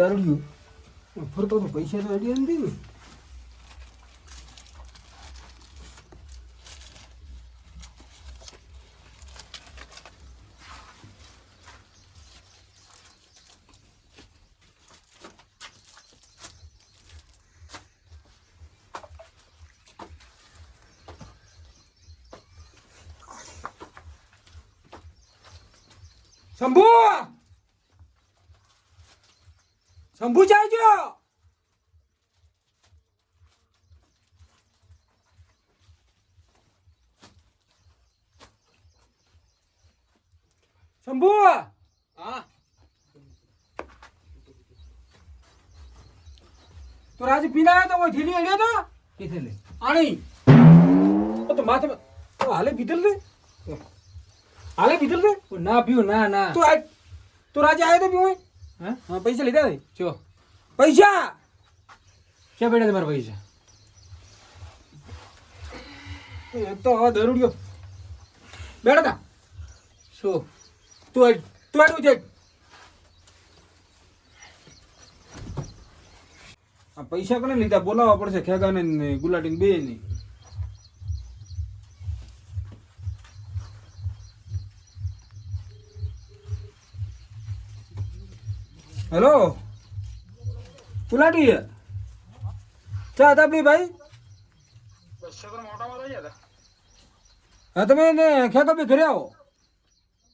દારૂડિયો ફરતો તો પૈસા તો અડી નથી ને. શંભુ શંભુ જાયજો. શંભુ હા તો રાજી પીના આવ્યો તો કોઈ થેલી અડ્યો તો કે થેલે આણી તો માથે તો હાલે ભીતર લે હાલે ભીતર લે ના પીવું ના ના તો આ તો રાજી આવ્યો તો પીવો હા પૈસા લીધા ને ચો પૈસા ક્યાં બેઠા તમારા પૈસા એક તો હવે દરોડ્યો બેઠા તા શું તું આડું છે આ પૈસા કોને લીધા બોલાવવા પડશે ખેગાને ને ગુલાટીને બે ને. હેલો ગુલાટી ચા હતા બે ભાઈ હા તમે ને ખેગા બે ઘરે આવો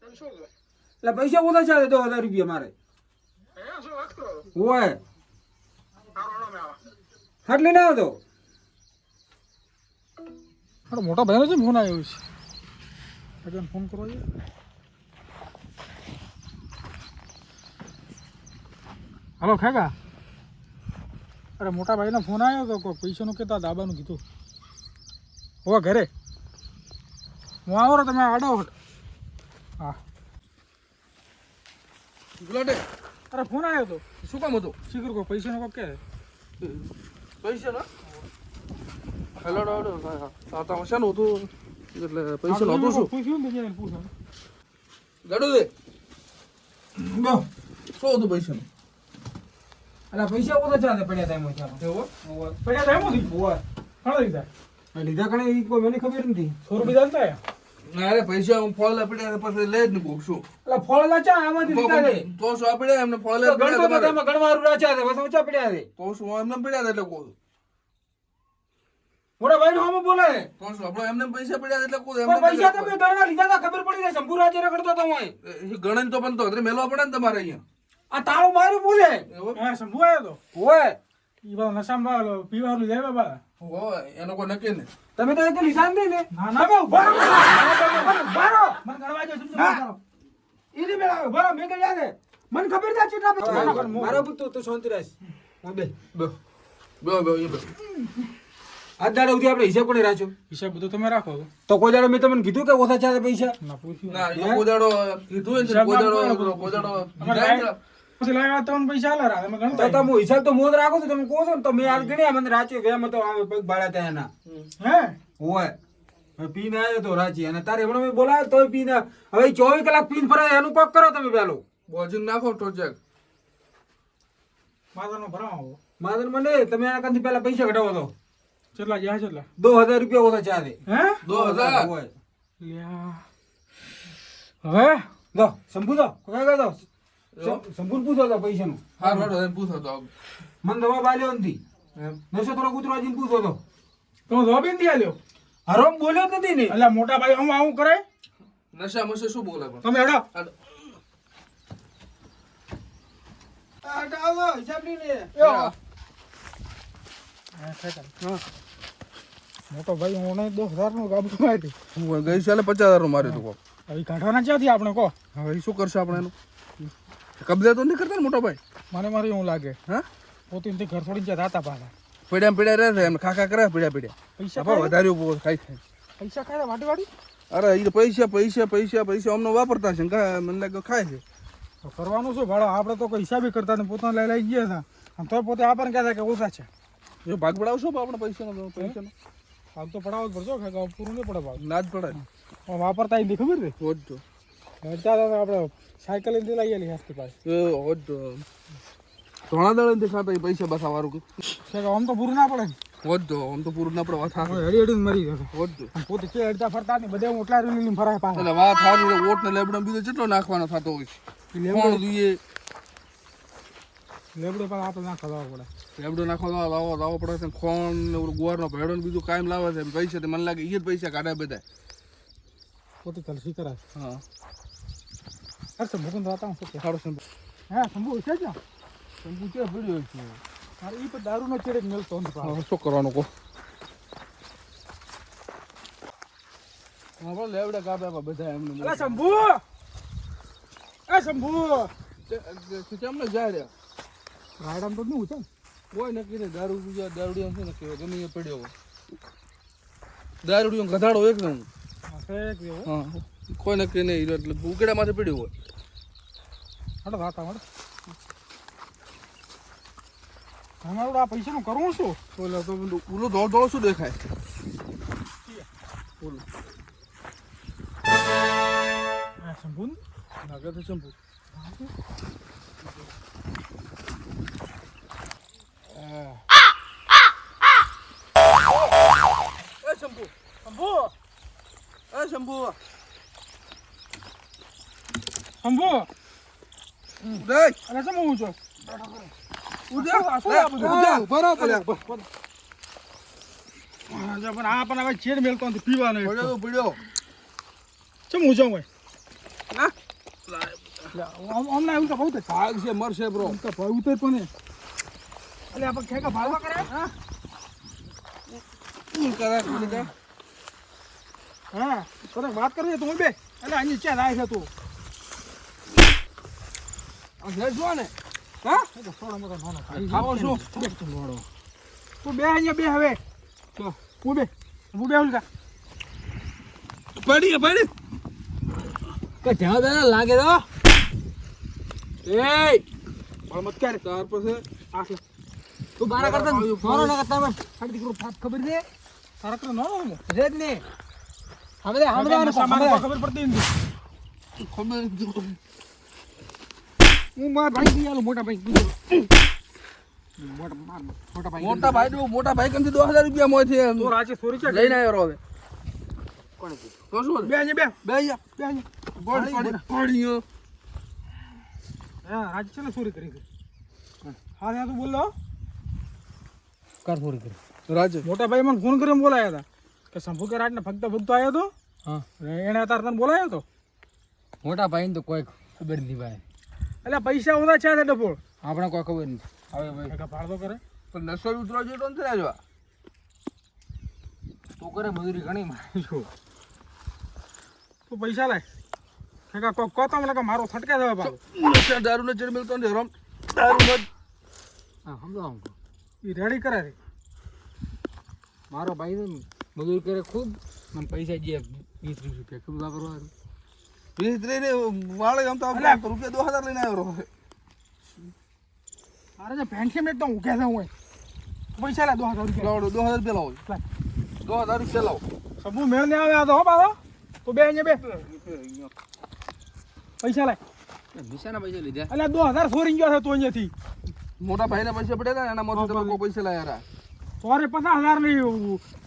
એટલે પૈસા ઓછા ચાલે 2000 રૂપિયા મારે હોય હાટ લઈને આવ્યો તો મોટા ભાઈનો છે ફોન આવ્યો છે ફોન કરવા છે. હલો ખેગા અરે મોટા ભાઈનો ફોન આવ્યો તો કોઈ પૈસાનું કહેતા દાબાનું કીધું હોવા ઘરે હું આવો તમે આડો હા ગુલાટે અરે ફોન આવ્યો તો શું કામ હતું શીખર કોઈ પૈસાનો કોક કે પૈસા ના હેલો ડાડો તાતા શાનું હતું એટલે પૈસા નહોતું શું પૂછ્યું ને ત્યાં પૂછો ગાડો દે શું હતું પૈસાનું એટલે પૈસા ઓછા ચાલે પડ્યા હતા એમાં એવું પડ્યા થાય એમ હોય ઘણા લીધા લીધા કણે ઈ કોઈ મને ખબર નથી. 100 રૂપિયા ચાલતા ના અરે પૈસા હું ફળ પડ્યા પછી લઈ જ નહીં ભોગશું એટલે ફળ લાચા આમાંથી લીધા છે તો શું આપણે એમને ફળ તો ગણતો તો તેમાં ગણવારું રાચા છે બસ ઊંચા પડ્યા છે. તો શું એમને પડ્યા હતા એટલે કહું મોટા ભાઈ નું બોલાય તો શું આપણે એમને પૈસા પડ્યા એટલે કહું પણ પૈસા તમે ગણવા લીધા હતા ખબર પડી જાય શંભુ રાજે રખડતો તો હું ગણન તો પણ તો મેલવા પડે ને તમારે અહીંયા આ તાળું માર્યું બોલે હા શંભુ આવ્યો તો હોય ઈ બા નશામાં પીવાનું જાય બાબા હોય એનો કોઈ નક્કી ને તમે તો એક લીધા નથી ને ના ના બહુ બારો મને ગણવા જો સમજો ઈની મેળાવે બારો મેં કઈ યાદ મને ખબર છે ચેટલા મારો પુત્ર તો શાંતિ રાખ હું બે બે એ બે આજ દાડે સુધી આપણે હિસાબ કોને રાખ્યો હિસાબ બધું તમે રાખો તો કોઈ દાડે મેં તમને કીધું કે ઓછા ચાલે પૈસા ના પૂછ્યું ના એ કોદાડો કીધું ને કોદાડો પછી લાવ્યા તો પૈસા આલા રા તમે તો ગણતા તમે હિસાબ તો મોજ રાખો છો તમે કહો છો ને તો મેં હાલ ગણ્યા મને રાચ્યો કે એમ તો પગ બાળા ત્યાં એના હે હોય હવે પીને આવ્યો તો રાચી અને તારે હમણાં મેં બોલાવ્યો તોય પીને હવે 24 કલાક પીને ફરાય એનું કોક કરો તમે પેલું બોજિંગ નાખો ટોજક માતાનો ભરાવો માધર મને તમે આના કાંથી પેલા પૈસા ઘટાવો તો કેટલા ગયા કેટલા 2000 રૂપિયા ઓછા ચાલે હે 2000 હોય લ્યા હવે દો શંભુ દો કોઈ દો શંભુ પૂછો તો પૈસાનું હા રોડો એમ પૂછો તો મને દવા બાલ્યો નથી એમ નશો થોડો કૂતરો જીને પૂછો તો તમે ધોબીન થી આલ્યો હરોમ બોલ્યો જ નથી ને એટલે મોટા ભાઈ આવું કરાય નશા મશે શું બોલે પણ તમે હેડો હટાવો હિસાબ લઈને મોટો ભાઈ હું 10,000 નું ગાબુ મારી હું ગઈ સાલે 50,000 નું માર્યું હતું હવે કાઢવાના ક્યાંથી આપણે કહો હવે શું કરશે આપણે એનું કબજે તો નહીં કરતા ને મોટા ભાઈ મને મારું એવું લાગે હા પોતીનથી ઘર છોડીને જ્યાં હતા પાછા પડ્યા રહે એમ ખાખા કરે પડ્યા પૈસા આપણે વધાર્યું બહુ ખાઈ ખાઈ પૈસા ખાય વાટી વાટી અરે એ પૈસા અમને વાપરતા છે ને મને લાગે ખાય છે તો કરવાનું શું ભાડો આપણે તો કોઈ હિસાબી કરતા ને પોતાને લઈ ગયા હતા આમ તો પોતે આપણને કહેતા કે ઓછા છે જો ભાગ પડાવશો આપણે પૈસાનો ભાગ તો પડાવવો જ પડશે પૂરું નહીં પડે ભાગ ના જ પડે વાપરતા એની ખબર છે હોજ તો ચાલો આપણે સાયકલ લઈ આવેલી હસ્તી પાસે હોજ તો ધોળા દાડે દેખાતા પૈસા બસા વાળું કે ખેગા આમ તો પૂરું ના પડે ને વધજો આમ તો પૂરું ના પડે વાત હારી હળી હળી મરી જશે વધજો પોતે કે હડતા ફરતા ને બધે ઓટલા રીલી ફરાય પાછા એટલે વાત હારી ઓટ ને લેબડા બીજો કેટલો નાખવાનો થતો હોય છે કોણ જોઈએ લેબડો પર આ તો ના ખવાવા પડે લેબડો નાખો લાવો પડે છે ખોણ ને ગુવારનો ભેડો ને બીજું કાયમ લાવે છે પૈસા તો મને લાગે એ જ પૈસા કાઢે બધા પોતે કલસી કરાય હા અરે સંભુ રાતા હું શું સારો શંભુ હા સંભુ છે જ શંભુ ક્યાં પડ્યો છે અરે એ તો દારૂ નો ચેડે મેલતો શું કરવાનું કહો આપણે લેવડે કાપે બધા એમને અરે શંભુ એ શંભુ કેમ ને જાય રે રાયડામ તો નહીં છે કોઈ નક્કી નહીં દારૂડિયા છે ને કે ગમે એ પડ્યો હોય દારૂડિયો ગધાડો એક ને હું હા કોઈ નક્કી નહીં એટલે ઉકેડા માંથી પડ્યો હોય હડો રાતા હડો અમારું આ પૈસાનું કરવું શું ઓલો તો ઓલો ધોળો શું દેખાય ઓલો શંભુ નાગે તો શંભુ શંભુ શંભુ શંભુ શંભુ દેખ અરે શું હું છું પણ આ પણ હવે છેડ મેલતો નથી પીવાનો પડ્યો શું હું છું ભાઈ હા હમણાં એવું તો બહુ ભાગ છે મરશે બ્રો તો ભાઈ ઉતર પણ એટલે આપણે ખેકા ભાગવા કરે હા હા તને વાત કરી તું બે એટલે અહીં ક્યાં જાય છે તું જો ને હા થોડો મોટો નાનો ખાવો શું તું બે અહીંયા બે હવે હું બે ઉલકા પડી કે જ્યાં દાદા લાગે તો એ પણ મત કરે તાર પછી આટલે તું બારા કરતા સોનો ના કરતા મને સાડી દીકરો થાપ ખબર છે તારા કરે નો રેજ ને હમણાં સામાન ખબર પડતી નથી ખબર હું માર ભાઈ ગયાલો મોટા ભાઈ મોટા ભાઈ કંથી 2000 રૂપિયા મોય છે તો રાજે સોરી છે લઈને આવ્યો હવે કોણે તો શું બે અહીંયા બે અહીંયા પડ્યો હા રાજ છે ને સોરી કરી હા ત્યાં તું બોલો કર પૂરી કરી રાજે મોટા ભાઈ મને ફોન કરીને બોલાયા હતા કે શંભુ કે રાતને ફક્ત આવ્યો હતો હા એને તાર તને બોલાયો હતો મોટા ભાઈ તો કોઈ ખબર નથી ભાઈ એટલે પૈસા ઓછા છે ડફોળ આપણે કોઈ ખબર નથી હવે ભાઈ ભાડો કરે પણ નસો ઉતરો જેટલો નથી રાજવા તું કરે મજૂરી ઘણી મારી છું તું પૈસા લાય કાકા કો તો મને મારો ફટકે દેવા પાડો નશા દારૂ ને ચડ મિલતો ને રમ દારૂ ન હા સમજાવું એ રેડી કરે રે મારો ભાઈ તો મજૂરી કરે ખૂબ મને પૈસા દે 20 રૂપિયા ખૂબ કરવાનું 20 ને વાળે આમ તો રૂપિયા 2000 લઈને આવ્યો રહે અરે જે પેન્શન મેં તો ઉગે છે હું પૈસા લા 2000 રૂપિયા લાવડો 2000 રૂપિયા લાવો 2000 રૂપિયા લાવો સબુ મેળ ને આવે આ તો હો બાબા તો બે અહીંયા બે પૈસા લાય નિશાના પૈસા લીધા એટલે 2000 સોરી ગયો છે તું અહીંયાથી મોટા ભાઈને પૈસા પડ્યા હતા ને એના માંથી તમે કોઈ પૈસા લાયા હતા સોરે 50,000 ની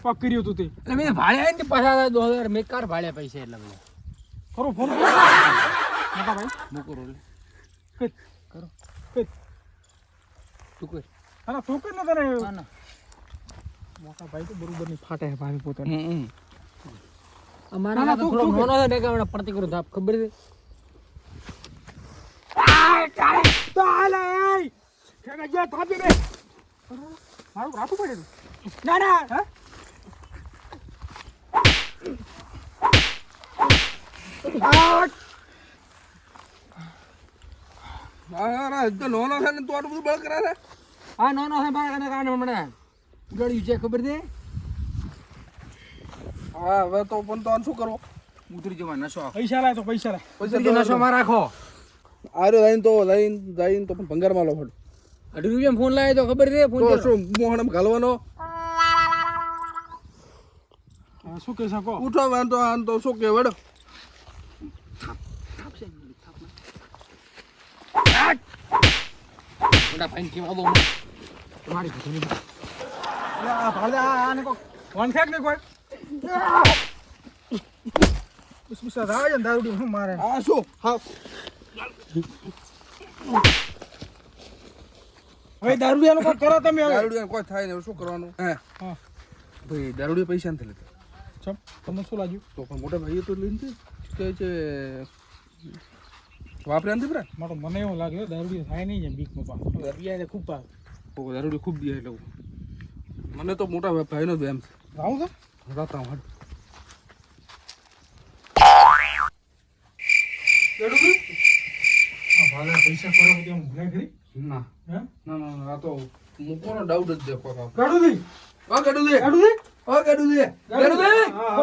પક કર્યું તું તે એટલે મેં ભાડે આવીને 50,000 મેં કાર ભાડે પૈસા એટલા બધા ખરો ફોન મોટા ભાઈ મૂકો રોલ કઈ કરો કઈ તું કર અરે તું કઈ ન કરે ના ના મોટા ભાઈ તો બરોબર ની ફાટે છે ભાઈ પોતાને અમારા તો થોડો નાનો છે ને કે હમણાં પ્રતિકૂળ ધાપ ખબર છે તો આલે એ કે જે થાપી બે મારું રાતું પડે ના ના હે હા તો નોનો છે ને તો આટલું બધું બળ કરે છે હા નાનો છે મારા કાને કાને હમણાં ગળ્યું છે ખબર છે હા હવે તો પણ તો શું કરવો ઉતરી જવા નશો પૈસા લાય તો પૈસા લાય ઉતરી નશો માં રાખો આરે લાઈન તો પણ ભંગારમાં લો ફળ 2 રૂપિયા ફોન લાવ્યો તો ખબર છે ફોન તો શું મોહણમ ઘાલવાનો શું કહે શકો ઉઠો વાન તો આન તો શું કે વડ મોટા ભાઈને કેવા દો તમારી ભૂલી એટલે આ ભાડે આને કોક ફોન ફેંક ને કોઈ બસ આવે ને દારૂડી હું મારે આ શું હા હવે દારૂડિયાનું કોક કરો તમે હવે દારૂડિયા કોઈ થાય ને શું કરવાનું હે હા ભાઈ દારૂડિયા પૈસા નથી લેતા ચમ તમને શું લાગ્યું તો પણ મોટા ભાઈએ તો લઈને કહે છે વાપરે નથી બરા મારો મને એવું લાગે દારૂડિયા થાય નહીં છે બીકનો પાસ દારૂડિયાને ખૂબ પાસ દારૂડિયા ખૂબ દે એટલે મને તો મોટા ભાઈનો જ એમ છે રાઉં છે રાતા હું ભાલે પૈસા કરો બધી આમ ભૂલાઈ ખરી ના હે ના ના આ તો મૂકવાનો ડાઉટ જ દેખો કાઢું દે કાઢું દે કાઢું દે કાઢું દે હા